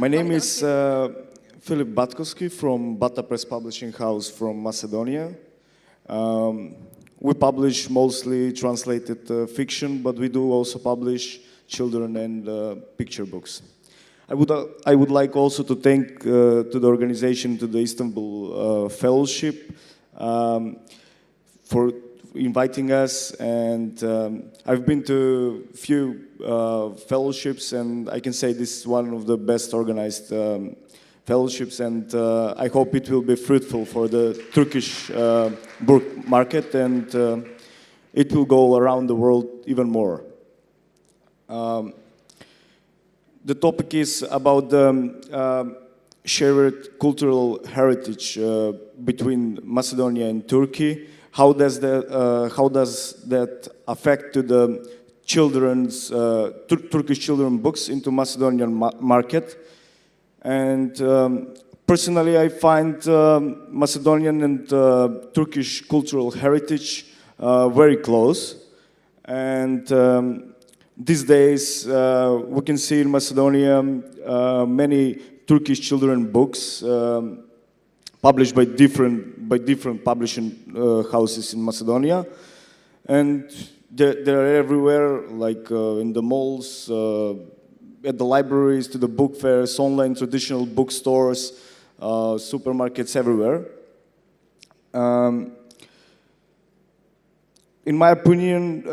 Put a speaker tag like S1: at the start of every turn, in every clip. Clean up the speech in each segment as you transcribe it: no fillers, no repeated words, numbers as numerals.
S1: My name is Filip Batkoski from Bata Press Publishing House from Macedonia. We publish mostly translated fiction, but we do also publish children and picture books. I would like also to thank to the organization, to the Istanbul Fellowship, for inviting us, and I've been to few fellowships, and I can say this is one of the best organized fellowships, and I hope it will be fruitful for the Turkish book market, and it will go around the world even more. The topic is about the shared cultural heritage between Macedonia and Turkey. How does that affect to the children's Turkish children books into Macedonian market? And personally, I find Macedonian and Turkish cultural heritage very close. And these days, we can see in Macedonia many Turkish children books published by different publishing houses in Macedonia, and they're everywhere, like in the malls, at the libraries, to the book fairs, online traditional bookstores, supermarkets, everywhere. In my opinion,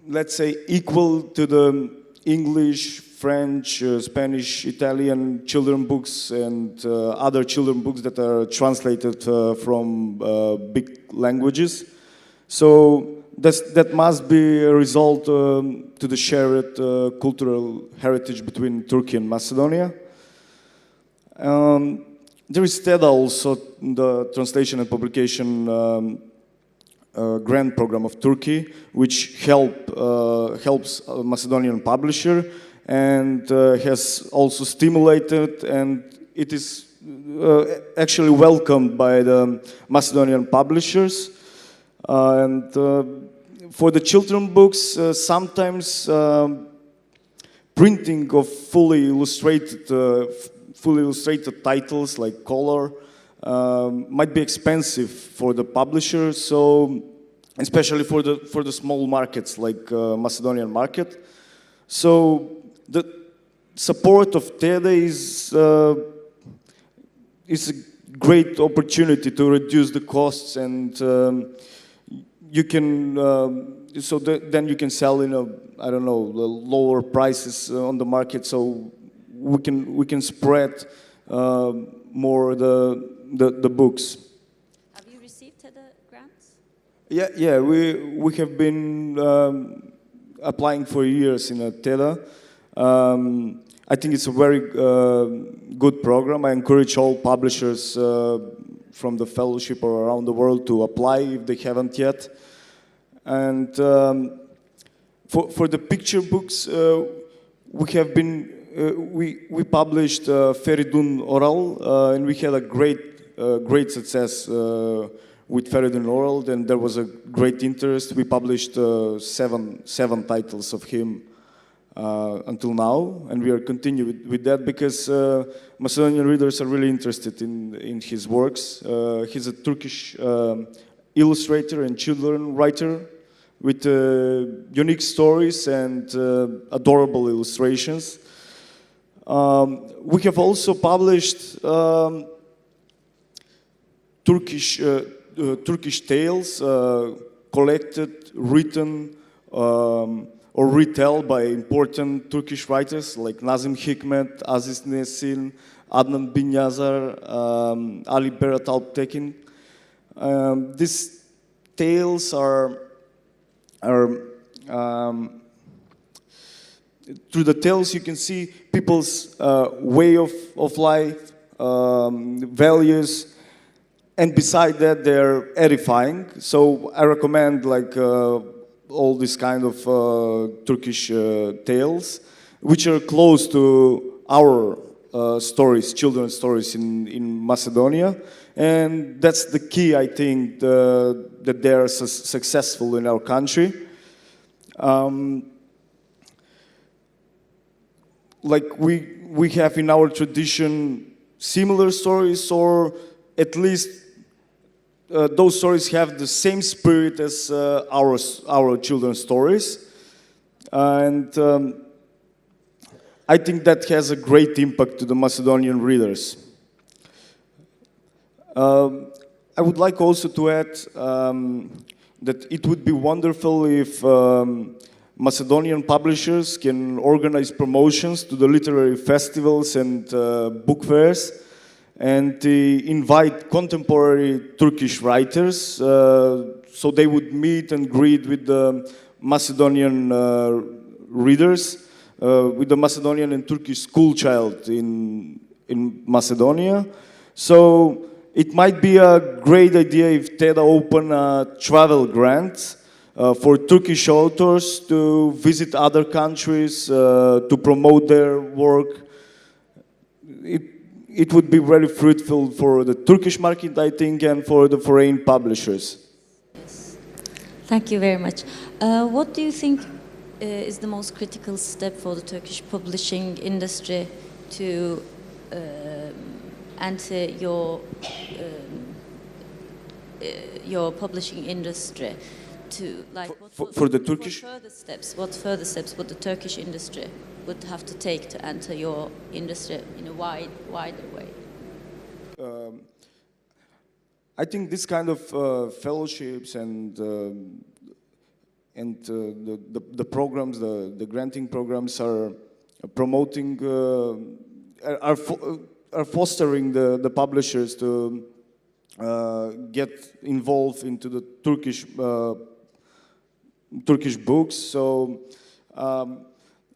S1: let's say equal to the English, French, Spanish, Italian children books and other children books that are translated from big languages. So that must be a result to the shared cultural heritage between Turkey and Macedonia. There is TEDA also, the translation and publication grant program of Turkey, which helps a Macedonian publisher, and has also stimulated, and it is actually welcomed by the Macedonian publishers. And for the children books, sometimes printing of fully illustrated titles like color might be expensive for the publisher. So, especially for the small markets like Macedonian market. So the support of TEDA is a great opportunity to reduce the costs, and you can then you can sell in I don't know, lower prices on the market. So we can spread more the books.
S2: Have you received TEDA grants?
S1: Yeah, we have been applying for years in a TEDA. I think it's a very good program. I encourage all publishers from the fellowship or around the world to apply if they haven't yet. And for the picture books, we have been we published Feridun Oral, and we had a great success with Feridun Oral, and there was a great interest. We published seven titles of him until now, and we are continuing with that because Macedonian readers are really interested in his works. He's a Turkish illustrator and children writer with unique stories and adorable illustrations. We have also published Turkish tales collected, written, or retold by important Turkish writers like Nazım Hikmet, Aziz Nesin, Adnan Binyazar, Ali Berat Alptekin. These tales are through the tales you can see people's way of life, values, and beside that they're edifying. So I recommend like all these kind of Turkish tales, which are close to our stories, children's stories in Macedonia. And that's the key, I think, that they are successful in our country. Like we have in our tradition similar stories, or at least those stories have the same spirit as our children's stories. And I think that has a great impact to the Macedonian readers. I would like also to add that it would be wonderful if Macedonian publishers can organize promotions to the literary festivals and book fairs, and invite contemporary Turkish writers so they would meet and greet with the Macedonian readers, with the Macedonian and Turkish school child in Macedonia. So it might be a great idea if TEDA open a travel grant for Turkish authors to visit other countries, to promote their work. It would be very fruitful for the Turkish market, I think, and for the foreign publishers.
S2: Yes. Thank you very much. What do you think is the most critical step for the Turkish publishing industry to enter your publishing industry? To like
S1: for the Turkish,
S2: what further steps would the Turkish industry would have to take to enter your industry in a wider way?
S1: I think this kind of fellowships and the programs, the granting programs are promoting, are fostering the publishers to get involved into the Turkish books. So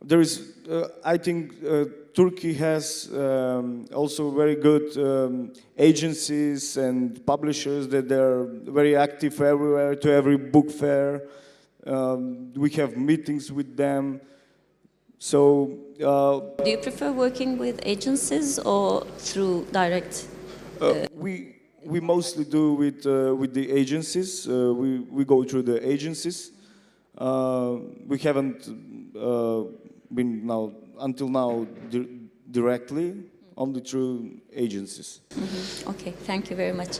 S1: there is, I think, Turkey has also very good agencies and publishers that they're very active everywhere, to every book fair. We have meetings with them. So,
S2: do you prefer working with agencies or through direct?
S1: We mostly do with the agencies. We go through the agencies. We haven't been until now directly, only through agencies.
S2: Mm-hmm. Okay, thank you very much.